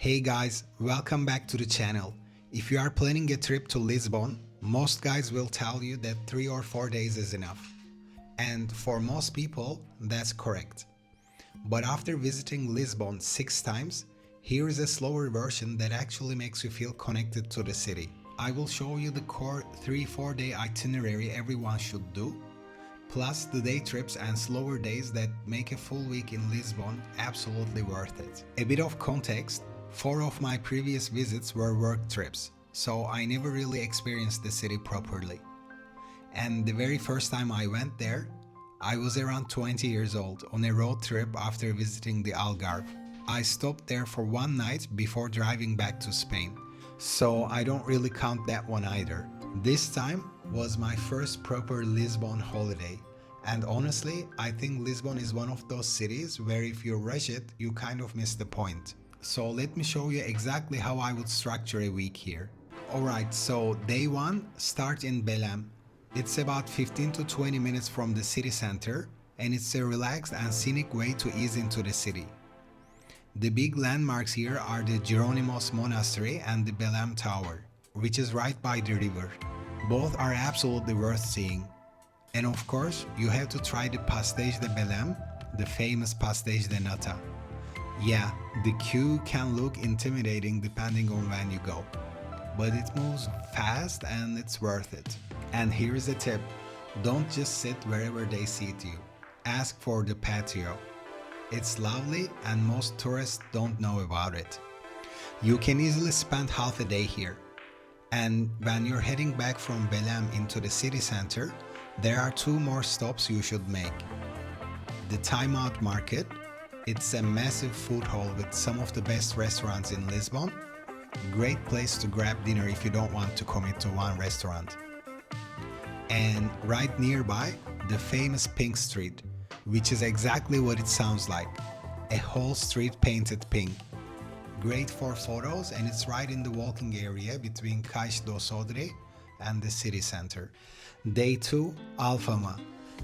Hey guys, welcome back to the channel. If you are planning a trip to Lisbon, most guys will tell you that 3 or 4 days is enough. And for most people, that's correct. But after visiting Lisbon 6 times, here is a slower version that actually makes you feel connected to the city. I will show you the core 3-4 day itinerary everyone should do, plus the day trips and slower days that make a full week in Lisbon absolutely worth it. A bit of context, 4 of my previous visits were work trips, so I never really experienced the city properly. And the very first time I went there, I was around 20 years old on a road trip after visiting the Algarve. I stopped there for one night before driving back to Spain, so I don't really count that one either. This time was my first proper Lisbon holiday, and honestly, I think Lisbon is one of those cities where if you rush it, you kind of miss the point. So let me show you exactly how I would structure a week here. Alright, so day 1, start in Belém. It's about 15 to 20 minutes from the city center, and it's a relaxed and scenic way to ease into the city. The big landmarks here are the Jeronimos Monastery and the Belém Tower, which is right by the river. Both are absolutely worth seeing. And of course, you have to try the Pastéis de Belém, the famous pastéis de nata. Yeah, the queue can look intimidating depending on when you go, but it moves fast and it's worth it. And here's a tip, don't just sit wherever they seat you. Ask for the patio. It's lovely and most tourists don't know about it. You can easily spend half a day here. And when you're heading back from Belém into the city center, there are 2 more stops you should make. The Time Out Market. It's a massive food hall with some of the best restaurants in Lisbon. Great place to grab dinner if you don't want to commit to one restaurant. And right nearby, the famous Pink Street, which is exactly what it sounds like. A whole street painted pink. Great for photos, and it's right in the walking area between Cascais do Sodre and the city center. Day 2, Alfama.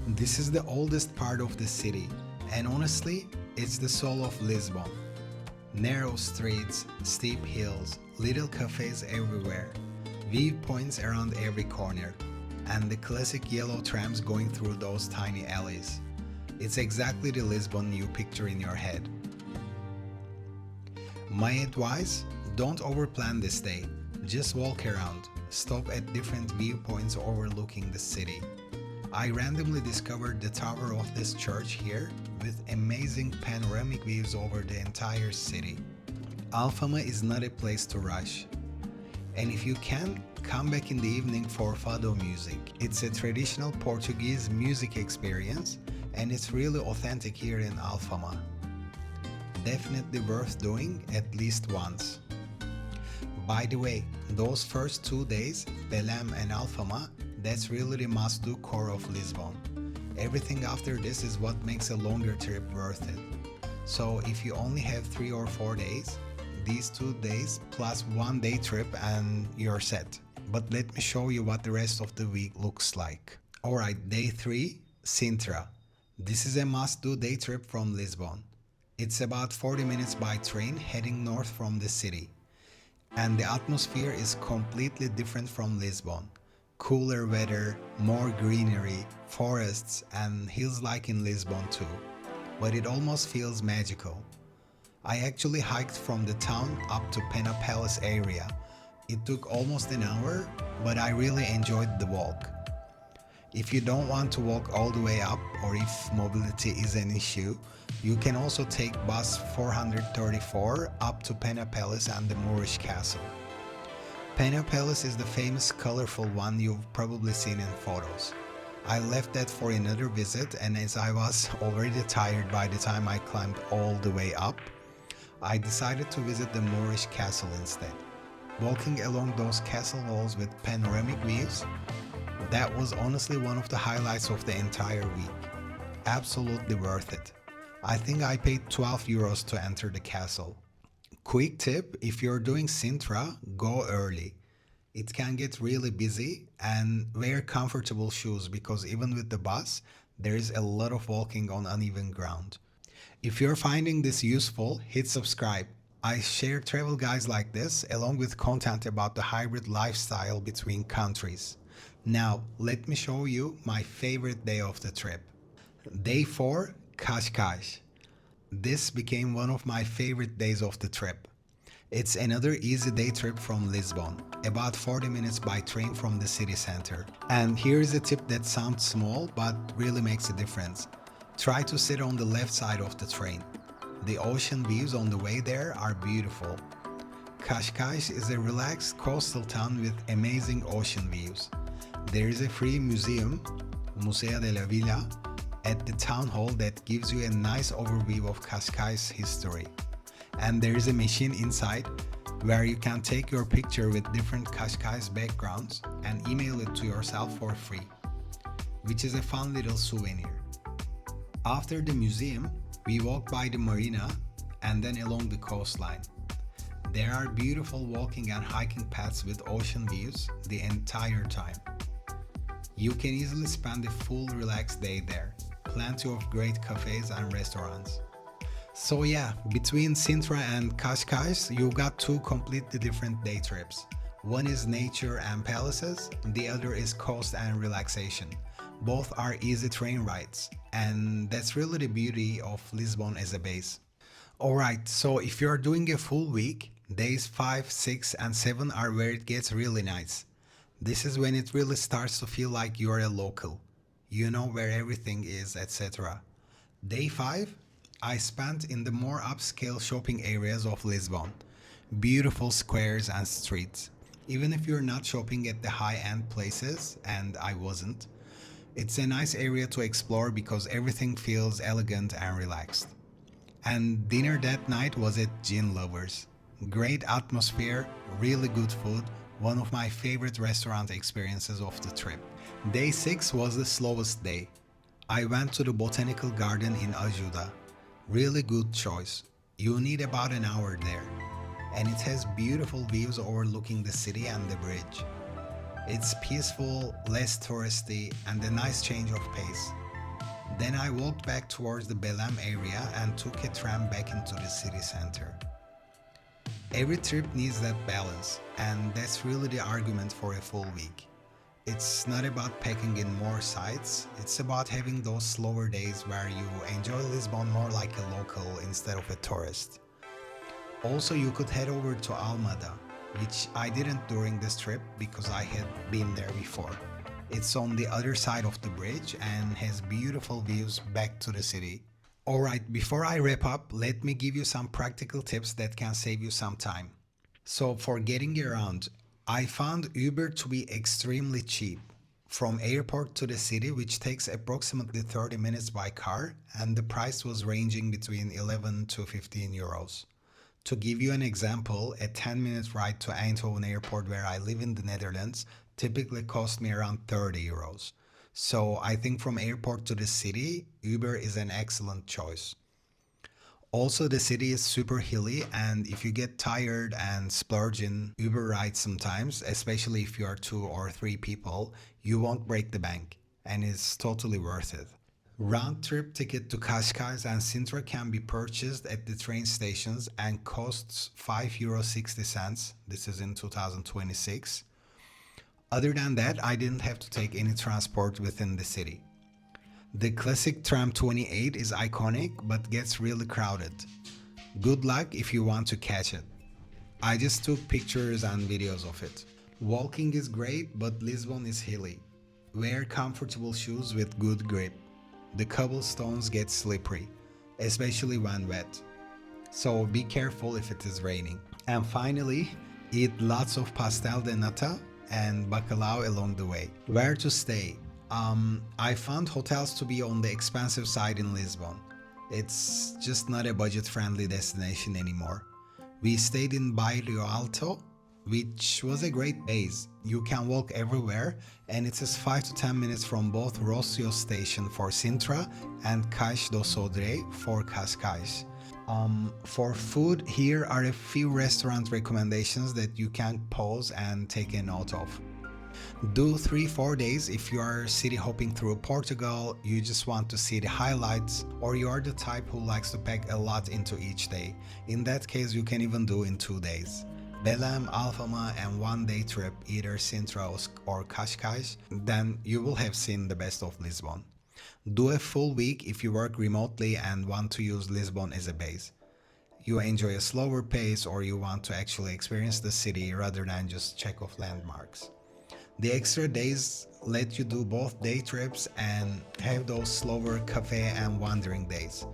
This is the oldest part of the city, and honestly, it's the soul of Lisbon. Narrow streets, steep hills, little cafes everywhere, viewpoints around every corner, and the classic yellow trams going through those tiny alleys. It's exactly the Lisbon you picture in your head. My advice, don't overplan this day. Just walk around, stop at different viewpoints overlooking the city. I randomly discovered the tower of this church here with amazing panoramic views over the entire city. Alfama is not a place to rush. And if you can, come back in the evening for fado music. It's a traditional Portuguese music experience and it's really authentic here in Alfama. Definitely worth doing at least once. By the way, those first 2 days, Belém and Alfama, that's really the must-do core of Lisbon. Everything after this is what makes a longer trip worth it. So if you only have 3 or 4 days, these 2 days plus 1 day trip and you're set. But let me show you what the rest of the week looks like. Alright, day 3, Sintra. This is a must-do day trip from Lisbon. It's about 40 minutes by train heading north from the city. And the atmosphere is completely different from Lisbon. Cooler weather, more greenery, forests and hills like in Lisbon too. But it almost feels magical. I actually hiked from the town up to Pena Palace area. It took almost an hour, but I really enjoyed the walk. If you don't want to walk all the way up or if mobility is an issue, you can also take bus 434 up to Pena Palace and the Moorish Castle. Pena Palace is the famous colorful one you've probably seen in photos. I left that for another visit, and as I was already tired by the time I climbed all the way up, I decided to visit the Moorish Castle instead. Walking along those castle walls with panoramic views, that was honestly one of the highlights of the entire week. Absolutely worth it. I think I paid 12 euros to enter the castle. Quick tip, if you're doing Sintra, go early. It can get really busy, and wear comfortable shoes because even with the bus, there is a lot of walking on uneven ground. If you're finding this useful, hit subscribe. I share travel guides like this along with content about the hybrid lifestyle between countries. Now, let me show you my favorite day of the trip. Day 4, Cascais. This became one of my favorite days of the trip. It's another easy day trip from Lisbon, about 40 minutes by train from the city center. And here's a tip that sounds small but really makes a difference. Try to sit on the left side of the train. The ocean views on the way there are beautiful. Cascais is a relaxed coastal town with amazing ocean views. There is a free museum, Museo de la Villa, at the town hall that gives you a nice overview of Cascais history. And there is a machine inside where you can take your picture with different Cascais backgrounds and email it to yourself for free, which is a fun little souvenir. After the museum, we walked by the marina and then along the coastline. There are beautiful walking and hiking paths with ocean views the entire time. You can easily spend a full relaxed day there. Plenty of great cafes and restaurants. So yeah, between Sintra and Cascais, you got two completely different day trips. One is nature and palaces, the other is coast and relaxation. Both are easy train rides, and that's really the beauty of Lisbon as a base. Alright, so if you're doing a full week, days 5, 6 and 7 are where it gets really nice. This is when it really starts to feel like you're a local. You know where everything is, etc. Day 5, I spent in the more upscale shopping areas of Lisbon. Beautiful squares and streets. Even if you're not shopping at the high-end places, and I wasn't, it's a nice area to explore because everything feels elegant and relaxed. And dinner that night was at Gin Lovers. Great atmosphere, really good food, one of my favorite restaurant experiences of the trip. Day 6 was the slowest day. I went to the Botanical Garden in Ajuda. Really good choice. You need about an hour there. And it has beautiful views overlooking the city and the bridge. It's peaceful, less touristy, and a nice change of pace. Then I walked back towards the Belém area and took a tram back into the city center. Every trip needs that balance, and that's really the argument for a full week. It's not about packing in more sites, it's about having those slower days where you enjoy Lisbon more like a local instead of a tourist. Also, you could head over to Almada, which I didn't during this trip because I had been there before. It's on the other side of the bridge and has beautiful views back to the city. Alright, before I wrap up, let me give you some practical tips that can save you some time. So for getting around, I found Uber to be extremely cheap. From airport to the city, which takes approximately 30 minutes by car, and the price was ranging between 11 to 15 euros. To give you an example, a 10-minute ride to Eindhoven airport where I live in the Netherlands typically cost me around 30 euros. So I think from airport to the city, Uber is an excellent choice. Also, the city is super hilly, and if you get tired and splurge in Uber rides sometimes, especially if you are 2 or 3 people, you won't break the bank, and it's totally worth it. Round-trip ticket to Cascais and Sintra can be purchased at the train stations and costs €5.60. This is in 2026. Other than that, I didn't have to take any transport within the city. The classic tram 28 is iconic but gets really crowded. Good luck if you want to catch it. I just took pictures and videos of it. Walking is great, but Lisbon is hilly. Wear comfortable shoes with good grip. The cobblestones get slippery, especially when wet. So be careful if it is raining. And finally, eat lots of pastel de nata and bacalhau along the way. Where to stay? I found hotels to be on the expensive side in Lisbon. It's just not a budget-friendly destination anymore. We stayed in Bairro Alto, which was a great base. You can walk everywhere, and it is 5 to 10 minutes from both Rossio station for Sintra and Cais do Sodré for Cascais. For food, here are a few restaurant recommendations that you can pause and take a note of. Do 3-4 days if you are city hopping through Portugal, you just want to see the highlights, or you are the type who likes to pack a lot into each day. In that case, you can even do in 2 days. Belém, Alfama and 1-day trip, either Sintra or Cascais, then you will have seen the best of Lisbon. Do a full week if you work remotely and want to use Lisbon as a base. You enjoy a slower pace, or you want to actually experience the city rather than just check off landmarks. The extra days let you do both day trips and have those slower cafe and wandering days,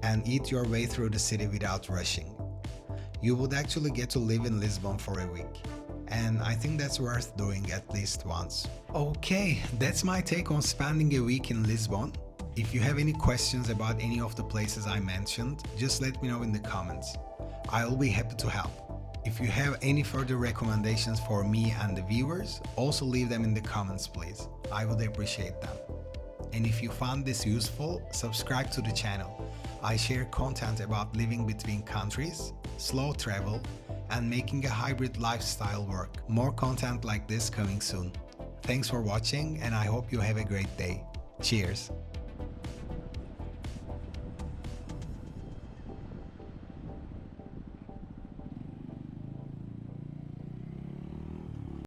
and eat your way through the city without rushing. You would actually get to live in Lisbon for a week, and I think that's worth doing at least once. Okay, that's my take on spending a week in Lisbon. If you have any questions about any of the places I mentioned, just let me know in the comments. I'll be happy to help. If you have any further recommendations for me and the viewers, also leave them in the comments please. I would appreciate them. And if you found this useful, subscribe to the channel. I share content about living between countries, slow travel, and making a hybrid lifestyle work. More content like this coming soon. Thanks for watching, and I hope you have a great day. Cheers!